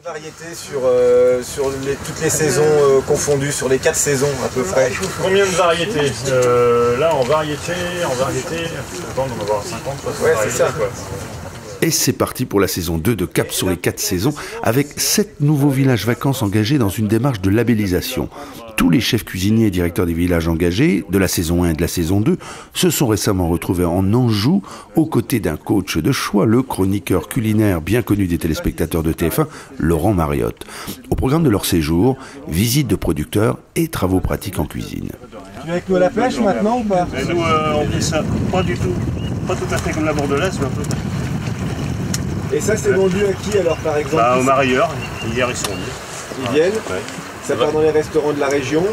Variété sur toutes les saisons confondues, sur les 4 saisons à peu près. Combien de variétés là en variété, on va en avoir 50, 60 ouais, c'est ça. Quoi. Et c'est parti pour la saison 2 de Cap sur les 4 saisons, avec 7 nouveaux villages vacances engagés dans une démarche de labellisation. Tous les chefs cuisiniers et directeurs des villages engagés, de la saison 1 et de la saison 2, se sont récemment retrouvés en Anjou, aux côtés d'un coach de choix, le chroniqueur culinaire bien connu des téléspectateurs de TF1, Laurent Mariotte. Au programme de leur séjour, visite de producteurs et travaux pratiques en cuisine. Tu es avec nous à la pêche maintenant ou pas? Et nous, on fait ça pas du tout. Pas tout à fait comme la bordelaise, mais un peu. Et ça, c'est vendu à qui alors par exemple? Aux marieurs. Hier, ils sont venus. Ils viennent? Ouais. Ça part dans les restaurants de la région?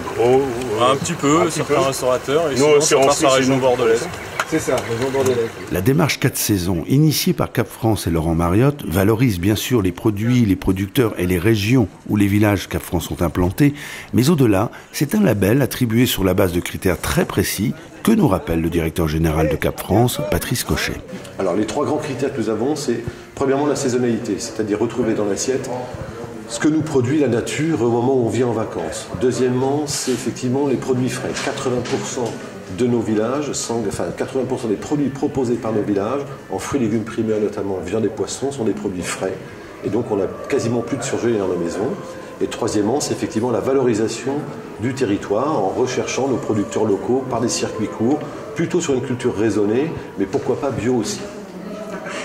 Un petit peu, certains restaurateurs, et nous, sinon, ça passe la région bordelaise. C'est ça, région bordelaise. La démarche 4 saisons, initiée par Cap France et Laurent Mariotte, valorise bien sûr les produits, les producteurs et les régions où les villages Cap France sont implantés, mais au-delà, c'est un label attribué sur la base de critères très précis que nous rappelle le directeur général de Cap France, Patrice Cochet. Alors les 3 grands critères que nous avons, c'est premièrement la saisonnalité, c'est-à-dire retrouver dans l'assiette ce que nous produit la nature au moment où on vit en vacances. Deuxièmement, c'est effectivement les produits frais. 80% de nos villages, 80% des produits proposés par nos villages, en fruits et légumes primaires notamment, viande et poissons, sont des produits frais. Et donc on n'a quasiment plus de surgelés dans nos maisons. Et troisièmement, c'est effectivement la valorisation du territoire en recherchant nos producteurs locaux par des circuits courts, plutôt sur une culture raisonnée, mais pourquoi pas bio aussi.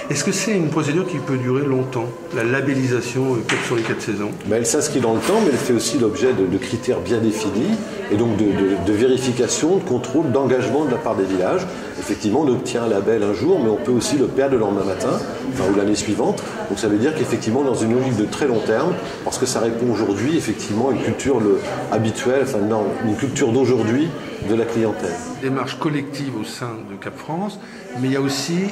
Est-ce que c'est une procédure qui peut durer longtemps, la labellisation Cap sur les 4 saisons? Elle s'inscrit dans le temps, mais elle fait aussi l'objet de critères bien définis et donc de vérification, de contrôle, d'engagement de la part des villages. Effectivement, on obtient un label un jour, mais on peut aussi le perdre le lendemain matin, ou l'année suivante. Donc ça veut dire qu'effectivement, dans une logique de très long terme, parce que ça répond aujourd'hui effectivement à une culture habituelle, une culture d'aujourd'hui de la clientèle. Démarche collective au sein de Cap France, mais il y a aussi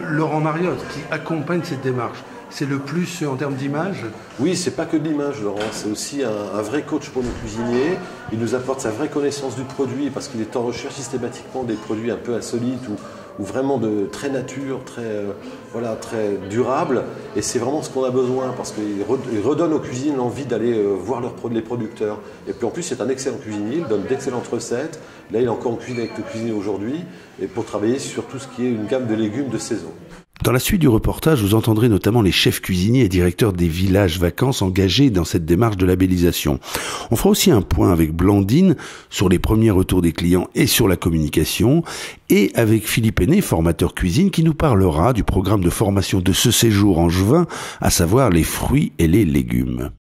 Laurent Mariotte qui accompagne cette démarche. C'est le plus en termes d'image? Oui, c'est pas que de l'image, Laurent, c'est aussi un vrai coach pour nos cuisiniers. Il nous apporte sa vraie connaissance du produit parce qu'il est en recherche systématiquement des produits un peu insolites ou vraiment de très nature, très durable. Et c'est vraiment ce qu'on a besoin parce qu'il redonne aux cuisines l'envie d'aller voir les producteurs. Et puis en plus, c'est un excellent cuisinier, il donne d'excellentes recettes. Là, il est encore en cuisine avec le cuisinier aujourd'hui et pour travailler sur tout ce qui est une gamme de légumes de saison. Dans la suite du reportage, vous entendrez notamment les chefs cuisiniers et directeurs des villages vacances engagés dans cette démarche de labellisation. On fera aussi un point avec Blandine sur les premiers retours des clients et sur la communication, et avec Philippe Henné, formateur cuisine, qui nous parlera du programme de formation de ce séjour angevin, à savoir les fruits et les légumes.